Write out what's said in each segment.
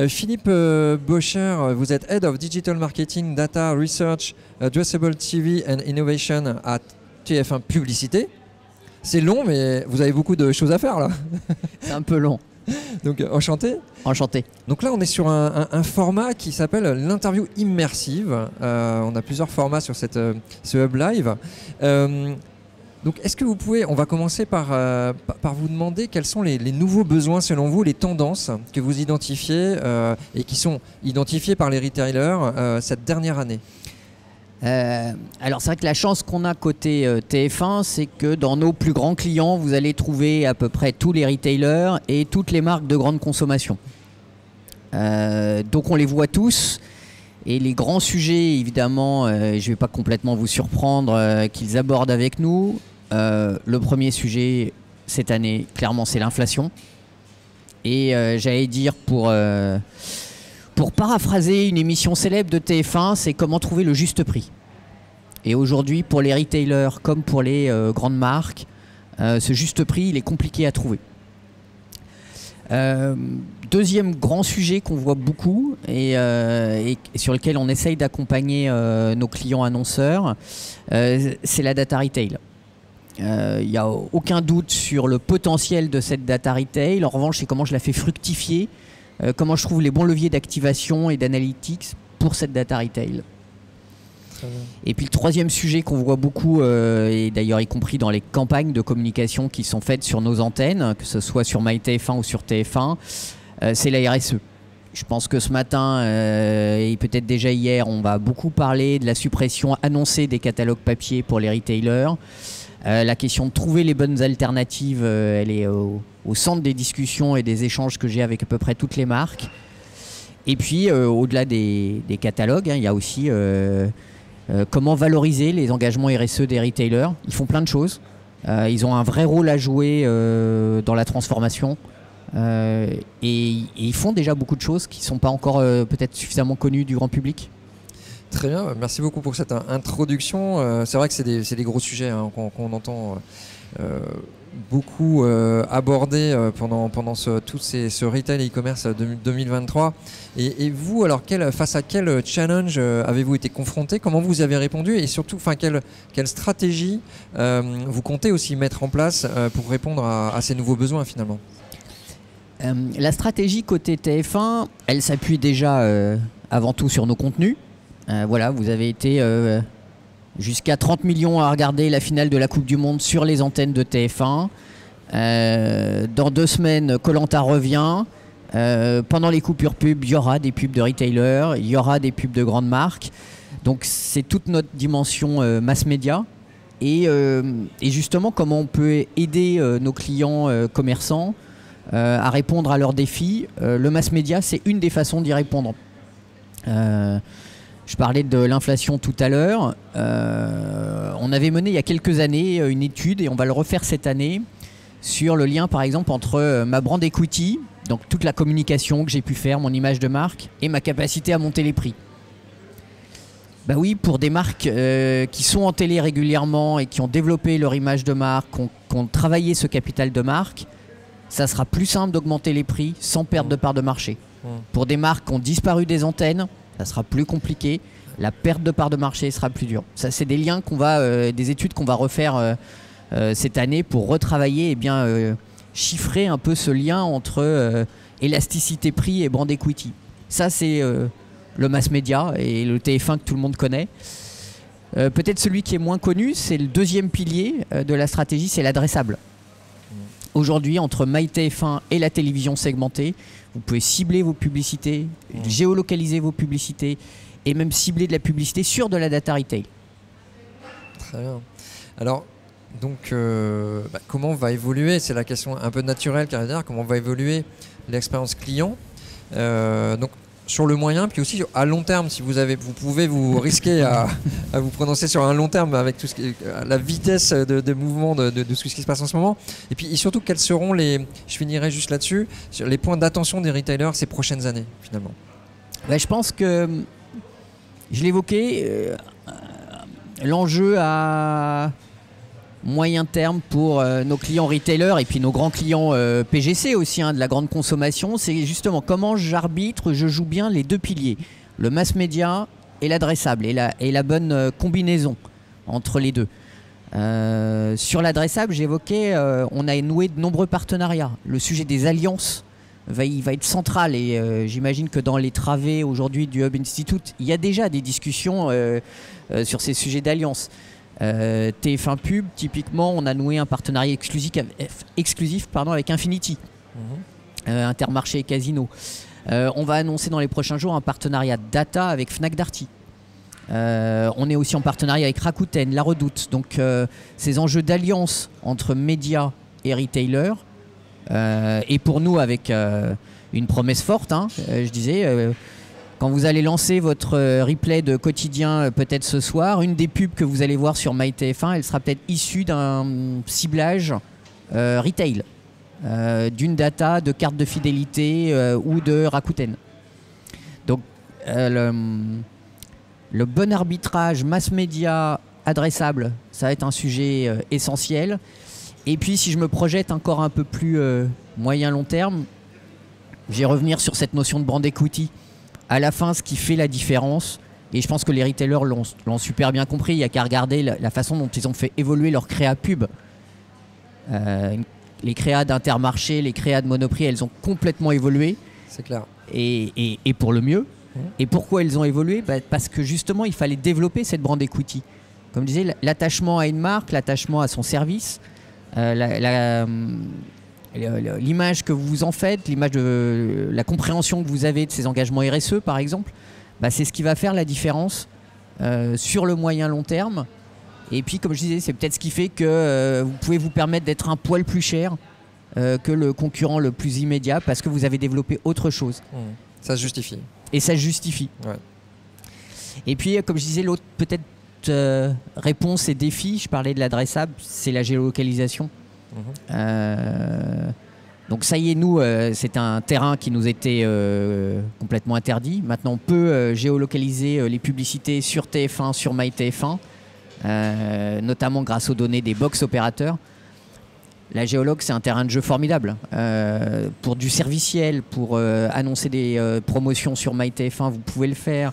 Philippe Bocher, vous êtes Head of Digital Marketing, Data Research, Addressable TV and Innovation à TF1 Publicité. C'est long, mais vous avez beaucoup de choses à faire là. C'est un peu long. Donc enchanté. Enchanté. Donc là on est sur un format qui s'appelle l'interview immersive. On a plusieurs formats sur ce Hub Live. Donc est-ce que vous pouvez, on va commencer par vous demander quels sont les nouveaux besoins selon vous, les tendances que vous identifiez et qui sont identifiées par les retailers cette dernière année. Alors c'est vrai que la chance qu'on a côté TF1, c'est que dans nos plus grands clients, vous allez trouver à peu près tous les retailers et toutes les marques de grande consommation. Donc on les voit tous. Et les grands sujets, évidemment, je ne vais pas complètement vous surprendre, qu'ils abordent avec nous. Le premier sujet cette année, clairement, c'est l'inflation. Et j'allais dire pour paraphraser une émission célèbre de TF1, c'est comment trouver le juste prix. Et aujourd'hui, pour les retailers comme pour les grandes marques, ce juste prix, il est compliqué à trouver. Deuxième grand sujet qu'on voit beaucoup et sur lequel on essaye d'accompagner nos clients annonceurs, c'est la data retail. Il n'y a aucun doute sur le potentiel de cette data retail. En revanche, c'est comment je la fais fructifier. Comment je trouve les bons leviers d'activation et d'analytics pour cette data retail. Et puis le troisième sujet qu'on voit beaucoup, et d'ailleurs y compris dans les campagnes de communication qui sont faites sur nos antennes, que ce soit sur MyTF1 ou sur TF1, c'est la RSE. Je pense que ce matin, et peut-être déjà hier, on va beaucoup parler de la suppression annoncée des catalogues papier pour les retailers. La question de trouver les bonnes alternatives, elle est au centre des discussions et des échanges que j'ai avec à peu près toutes les marques. Et puis, au-delà des catalogues, il y a aussi comment valoriser les engagements RSE des retailers. Ils font plein de choses. Ils ont un vrai rôle à jouer dans la transformation. Et ils font déjà beaucoup de choses qui ne sont pas encore peut-être suffisamment connues du grand public. Très bien, merci beaucoup pour cette introduction. C'est vrai que c'est des gros sujets qu'on entend beaucoup abordés pendant ce retail e-commerce 2023. Et vous, alors face à quel challenge avez-vous été confronté? Comment vous avez répondu? Et surtout, quelle stratégie vous comptez aussi mettre en place pour répondre à ces nouveaux besoins finalement? La stratégie côté TF1, elle s'appuie déjà avant tout sur nos contenus. Voilà, vous avez été jusqu'à 30 millions à regarder la finale de la Coupe du Monde sur les antennes de TF1. Dans 2 semaines, Koh-Lanta revient. Pendant les coupures pub, il y aura des pubs de retailers, il y aura des pubs de grandes marques. Donc c'est toute notre dimension mass média. Et justement, comment on peut aider nos clients commerçants à répondre à leurs défis. Le mass média, c'est une des façons d'y répondre. Je parlais de l'inflation tout à l'heure. On avait mené il y a quelques années une étude, et on va le refaire cette année, sur le lien par exemple entre ma brand equity, donc toute la communication que j'ai pu faire, mon image de marque, et ma capacité à monter les prix. Bah oui, pour des marques qui sont en télé régulièrement et qui ont développé leur image de marque, qui ont travaillé ce capital de marque, ça sera plus simple d'augmenter les prix sans perdre de part de marché. Pour des marques qui ont disparu des antennes, ça sera plus compliqué. La perte de part de marché sera plus dure. Ça, c'est des liens des études qu'on va refaire cette année pour retravailler et bien chiffrer un peu ce lien entre élasticité prix et brand equity. Ça, c'est le mass media et le TF1 que tout le monde connaît. Peut-être celui qui est moins connu, c'est le deuxième pilier de la stratégie, c'est l'adressable. Aujourd'hui, entre MyTF1 et la télévision segmentée, vous pouvez cibler vos publicités, géolocaliser vos publicités et même cibler de la publicité sur de la data retail. Très bien. Alors, donc, comment va évoluer, c'est la question un peu naturelle, comment va évoluer l'expérience client donc, sur le moyen, puis aussi à long terme, si vous pouvez vous risquer à vous prononcer sur un long terme avec tout la vitesse de mouvement de tout ce qui se passe en ce moment. Et puis surtout, quels seront je finirai juste là-dessus, sur les points d'attention des retailers ces prochaines années, finalement. Je pense que, je l'évoquais, l'enjeu à moyen terme pour nos clients retailers et puis nos grands clients PGC aussi, de la grande consommation, c'est justement comment j'arbitre, je joue bien les deux piliers, le mass média et l'adressable, et la bonne combinaison entre les deux. Sur l'adressable, j'évoquais, on a noué de nombreux partenariats. Le sujet des alliances va être central, et j'imagine que dans les travées aujourd'hui du Hub Institute, il y a déjà des discussions sur ces sujets d'alliance. TF1 Pub, typiquement, on a noué un partenariat exclusif avec Infinity, Intermarché et Casino. On va annoncer dans les prochains jours un partenariat data avec Fnac Darty. On est aussi en partenariat avec Rakuten, La Redoute. Donc ces enjeux d'alliance entre médias et retailers, et pour nous avec une promesse forte, je disais, quand vous allez lancer votre replay de quotidien peut-être ce soir, une des pubs que vous allez voir sur MyTF1, elle sera peut-être issue d'un ciblage retail, d'une data de carte de fidélité ou de Rakuten. Donc le bon arbitrage mass média adressable, ça va être un sujet essentiel. Et puis si je me projette encore un peu plus moyen long terme, je vais revenir sur cette notion de brand equity. À la fin, ce qui fait la différence, et je pense que les retailers l'ont super bien compris, il n'y a qu'à regarder la façon dont ils ont fait évoluer leur créa pub. Les créas d'Intermarché, les créas de Monoprix, elles ont complètement évolué. C'est clair. Et pour le mieux. Et pourquoi elles ont évolué ? Parce que justement, il fallait développer cette brand equity. Comme je disais, l'attachement à une marque, l'attachement à son service, l'image que vous en faites, l'image de la compréhension que vous avez de ces engagements RSE, par exemple, c'est ce qui va faire la différence sur le moyen long terme. Et puis, comme je disais, c'est peut-être ce qui fait que vous pouvez vous permettre d'être un poil plus cher que le concurrent le plus immédiat parce que vous avez développé autre chose. Ça se justifie. Et ça se justifie. Ouais. Et puis, comme je disais, l'autre peut-être réponse et défi, je parlais de l'adressable, c'est la géolocalisation. Donc ça y est, nous, c'est un terrain qui nous était complètement interdit. Maintenant, on peut géolocaliser les publicités sur TF1, sur MyTF1, notamment grâce aux données des box opérateurs. La géologue, c'est un terrain de jeu formidable. Pour du serviciel, pour annoncer des promotions sur MyTF1, vous pouvez le faire.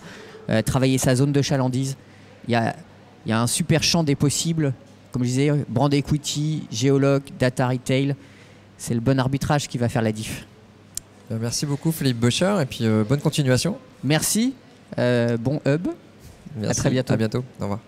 Travailler sa zone de chalandise. Il y a un super champ des possibles. Comme je disais, brand equity, géologue, data retail. C'est le bon arbitrage qui va faire la diff. Merci beaucoup Philippe Bocher, et puis bonne continuation. Merci. Bon hub. Merci. À très bientôt. À bientôt. Au revoir.